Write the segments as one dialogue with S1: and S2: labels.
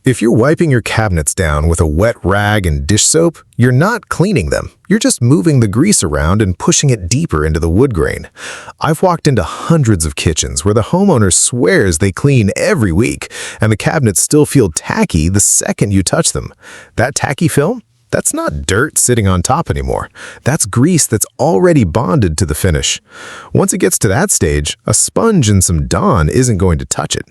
S1: If you're wiping your cabinets down with a wet rag and dish soap, you're not cleaning them. You're just moving the grease around and pushing it deeper into the wood grain. I've walked into hundreds of kitchens where the homeowner swears they clean every week, and the cabinets still feel tacky the second you touch them. That tacky film? That's not dirt sitting on top anymore. That's grease that's already bonded to the finish. Once it gets to that stage, a sponge and some Dawn isn't going to touch it.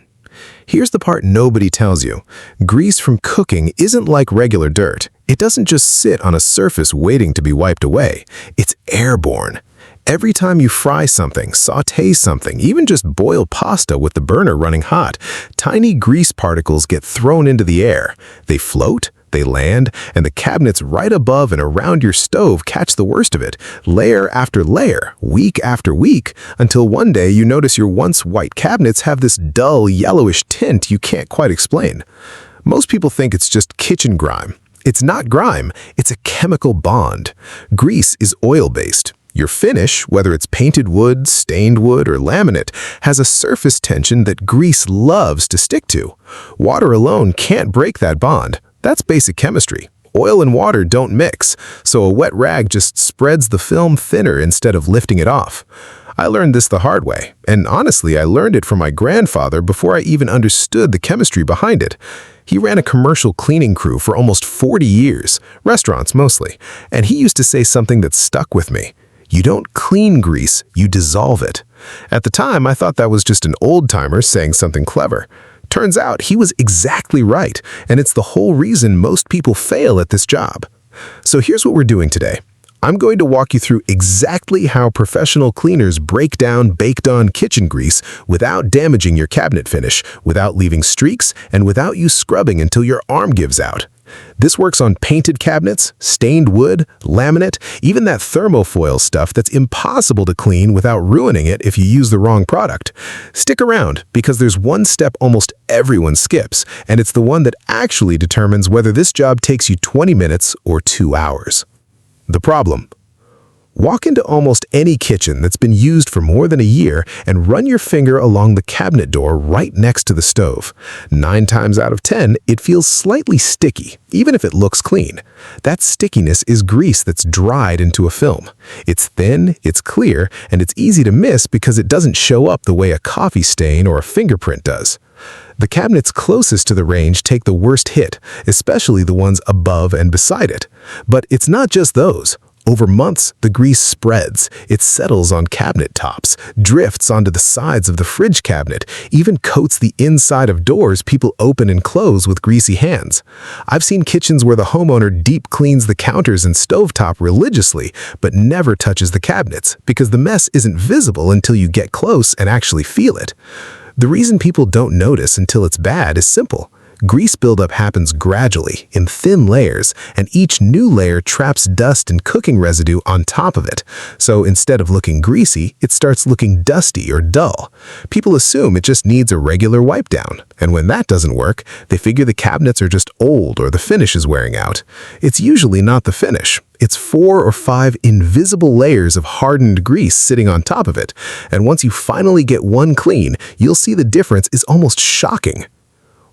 S1: Here's the part nobody tells you. Grease from cooking isn't like regular dirt. It doesn't just sit on a surface waiting to be wiped away. It's airborne. Every time you fry something, saute something, even just boil pasta with the burner running hot, tiny grease particles get thrown into the air. They float, they land, and the cabinets right above and around your stove catch the worst of it, layer after layer, week after week, until one day you notice your once white cabinets have this dull yellowish tint you can't quite explain. Most people think it's just kitchen grime. It's not grime, it's a chemical bond. Grease is oil-based. Your finish, whether it's painted wood, stained wood, or laminate, has a surface tension that grease loves to stick to. Water alone can't break that bond. That's basic chemistry. Oil and water don't mix, so a wet rag just spreads the film thinner instead of lifting it off. I learned this the hard way, and honestly, I learned it from my grandfather before I even understood the chemistry behind it. He ran a commercial cleaning crew for almost 40 years, restaurants mostly, and he used to say something that stuck with me. You don't clean grease, you dissolve it. At the time, I thought that was just an old-timer saying something clever. Turns out he was exactly right, and it's the whole reason most people fail at this job. So here's what we're doing today. I'm going to walk you through exactly how professional cleaners break down baked-on kitchen grease without damaging your cabinet finish, without leaving streaks, and without you scrubbing until your arm gives out. This works on painted cabinets, stained wood, laminate, even that thermofoil stuff that's impossible to clean without ruining it if you use the wrong product. Stick around, because there's one step almost everyone skips, and it's the one that actually determines whether this job takes you 20 minutes or 2 hours. The problem. Walk into almost any kitchen that's been used for more than a year and run your finger along the cabinet door right next to the stove. 9 times out of 10, it feels slightly sticky, even if it looks clean. That stickiness is grease that's dried into a film. It's thin, it's clear, and it's easy to miss because it doesn't show up the way a coffee stain or a fingerprint does. The cabinets closest to the range take the worst hit, especially the ones above and beside it. But it's not just those. Over months, the grease spreads. It settles on cabinet tops, drifts onto the sides of the fridge cabinet, even coats the inside of doors people open and close with greasy hands. I've seen kitchens where the homeowner deep cleans the counters and stovetop religiously, but never touches the cabinets because the mess isn't visible until you get close and actually feel it. The reason people don't notice until it's bad is simple. Grease buildup happens gradually, in thin layers, and each new layer traps dust and cooking residue on top of it. So instead of looking greasy, it starts looking dusty or dull. People assume it just needs a regular wipe down, and when that doesn't work, they figure the cabinets are just old or the finish is wearing out. It's usually not the finish. It's 4 or 5 invisible layers of hardened grease sitting on top of it, and once you finally get one clean, you'll see the difference is almost shocking.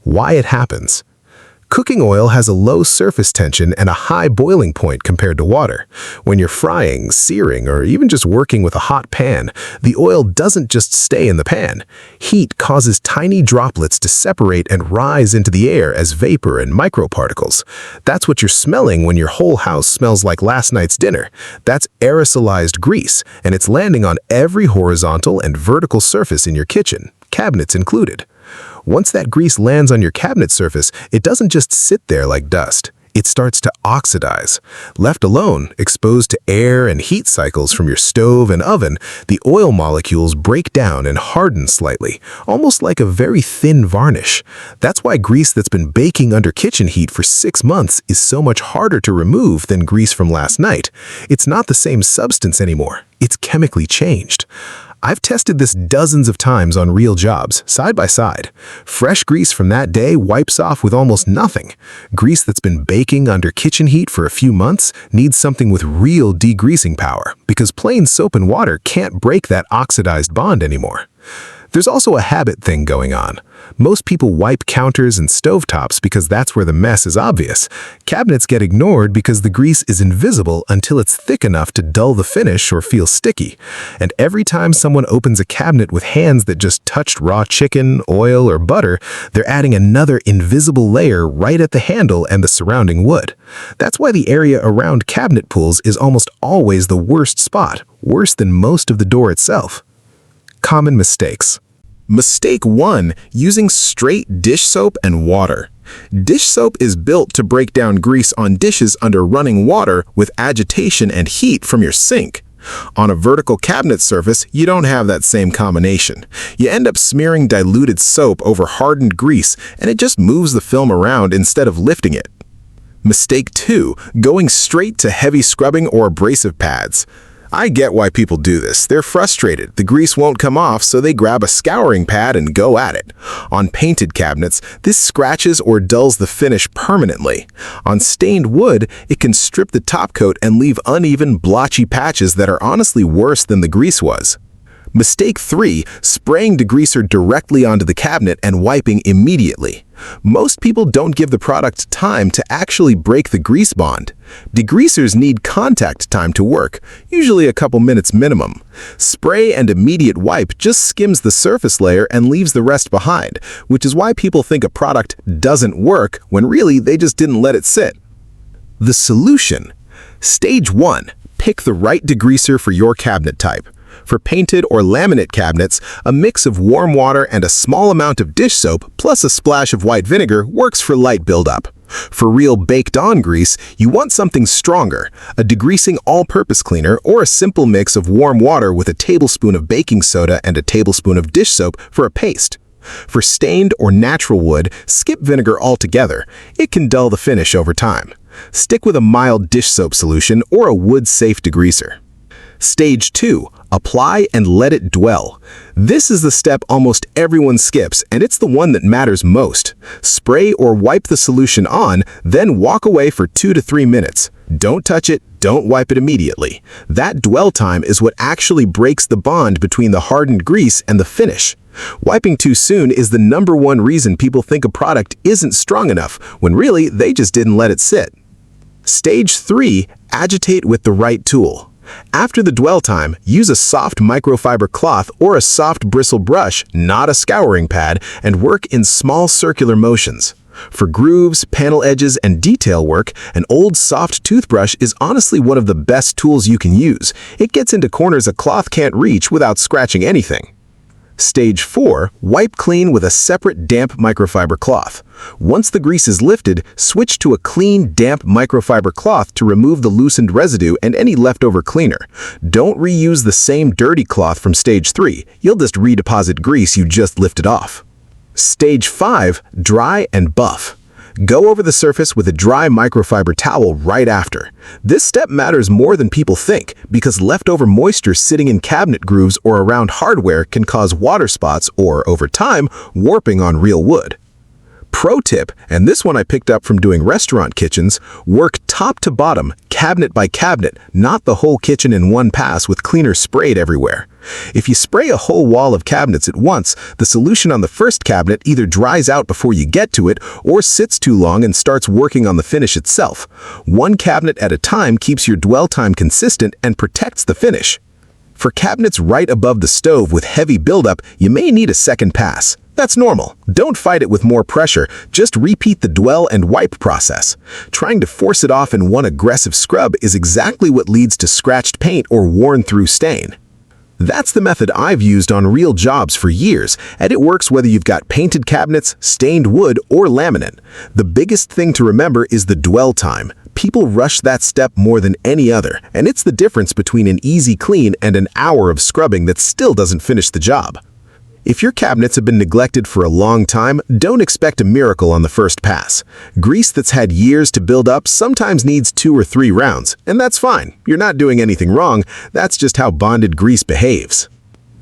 S1: Why it happens. Cooking oil has a low surface tension and a high boiling point compared to water. When you're frying, searing, or even just working with a hot pan, the oil doesn't just stay in the pan. Heat causes tiny droplets to separate and rise into the air as vapor and microparticles. That's what you're smelling when your whole house smells like last night's dinner. That's aerosolized grease, and it's landing on every horizontal and vertical surface in your kitchen, cabinets included. Once that grease lands on your cabinet surface, it doesn't just sit there like dust. It starts to oxidize. Left alone, exposed to air and heat cycles from your stove and oven, the oil molecules break down and harden slightly, almost like a very thin varnish. That's why grease that's been baking under kitchen heat for 6 months is so much harder to remove than grease from last night. It's not the same substance anymore. It's chemically changed. I've tested this dozens of times on real jobs, side by side. Fresh grease from that day wipes off with almost nothing. Grease that's been baking under kitchen heat for a few months needs something with real degreasing power, because plain soap and water can't break that oxidized bond anymore. There's also a habit thing going on. Most people wipe counters and stovetops because that's where the mess is obvious. Cabinets get ignored because the grease is invisible until it's thick enough to dull the finish or feel sticky. And every time someone opens a cabinet with hands that just touched raw chicken, oil, or butter, they're adding another invisible layer right at the handle and the surrounding wood. That's why the area around cabinet pulls is almost always the worst spot, worse than most of the door itself. Common mistakes. Mistake 1. Using straight dish soap and water. Dish soap is built to break down grease on dishes under running water with agitation and heat from your sink. On a vertical cabinet surface, you don't have that same combination. You end up smearing diluted soap over hardened grease, and it just moves the film around instead of lifting it. Mistake 2. Going straight to heavy scrubbing or abrasive pads. I get why people do this. They're frustrated. The grease won't come off, so they grab a scouring pad and go at it. On painted cabinets, this scratches or dulls the finish permanently. On stained wood, it can strip the top coat and leave uneven, blotchy patches that are honestly worse than the grease was. Mistake 3. Spraying degreaser directly onto the cabinet and wiping immediately. Most people don't give the product time to actually break the grease bond. Degreasers need contact time to work, usually a couple minutes minimum. Spray and immediate wipe just skims the surface layer and leaves the rest behind, which is why people think a product doesn't work when really they just didn't let it sit. The solution. Stage 1. Pick the right degreaser for your cabinet type. For painted or laminate cabinets, a mix of warm water and a small amount of dish soap plus a splash of white vinegar works for light buildup. For real baked-on grease, you want something stronger, a degreasing all-purpose cleaner or a simple mix of warm water with a tablespoon of baking soda and a tablespoon of dish soap for a paste. For stained or natural wood, skip vinegar altogether. It can dull the finish over time. Stick with a mild dish soap solution or a wood-safe degreaser. Stage 2. Apply and let it dwell. This is the step almost everyone skips, and it's the one that matters most. Spray or wipe the solution on, then walk away for 2 to 3 minutes. Don't touch it, don't wipe it immediately. That dwell time is what actually breaks the bond between the hardened grease and the finish. Wiping too soon is the #1 reason people think a product isn't strong enough, when really they just didn't let it sit. Stage 3. Agitate with the right tool. After the dwell time, use a soft microfiber cloth or a soft bristle brush, not a scouring pad, and work in small circular motions. For grooves, panel edges, and detail work, an old soft toothbrush is honestly one of the best tools you can use. It gets into corners a cloth can't reach without scratching anything. Stage 4. Wipe clean with a separate damp microfiber cloth. Once the grease is lifted, switch to a clean, damp microfiber cloth to remove the loosened residue and any leftover cleaner. Don't reuse the same dirty cloth from Stage 3. You'll just redeposit grease you just lifted off. Stage 5. Dry and buff. Go over the surface with a dry microfiber towel right after. This step matters more than people think because leftover moisture sitting in cabinet grooves or around hardware can cause water spots or, over time, warping on real wood. Pro tip, and this one I picked up from doing restaurant kitchens, work top to bottom, cabinet by cabinet, not the whole kitchen in one pass with cleaner sprayed everywhere. If you spray a whole wall of cabinets at once, the solution on the first cabinet either dries out before you get to it or sits too long and starts working on the finish itself. One cabinet at a time keeps your dwell time consistent and protects the finish. For cabinets right above the stove with heavy buildup, you may need a second pass. That's normal. Don't fight it with more pressure, just repeat the dwell and wipe process. Trying to force it off in one aggressive scrub is exactly what leads to scratched paint or worn-through stain. That's the method I've used on real jobs for years, and it works whether you've got painted cabinets, stained wood, or laminate. The biggest thing to remember is the dwell time. People rush that step more than any other, and it's the difference between an easy clean and an hour of scrubbing that still doesn't finish the job. If your cabinets have been neglected for a long time, don't expect a miracle on the first pass. Grease that's had years to build up sometimes needs 2 or 3 rounds, and that's fine. You're not doing anything wrong, that's just how bonded grease behaves.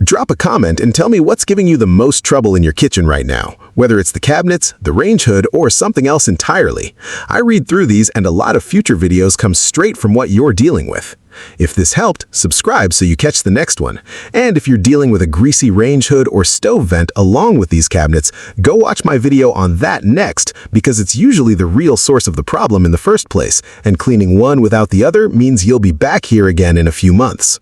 S1: Drop a comment and tell me what's giving you the most trouble in your kitchen right now, whether it's the cabinets, the range hood, or something else entirely. I read through these and a lot of future videos come straight from what you're dealing with. If this helped, subscribe so you catch the next one. And if you're dealing with a greasy range hood or stove vent along with these cabinets, go watch my video on that next because it's usually the real source of the problem in the first place, and cleaning one without the other means you'll be back here again in a few months.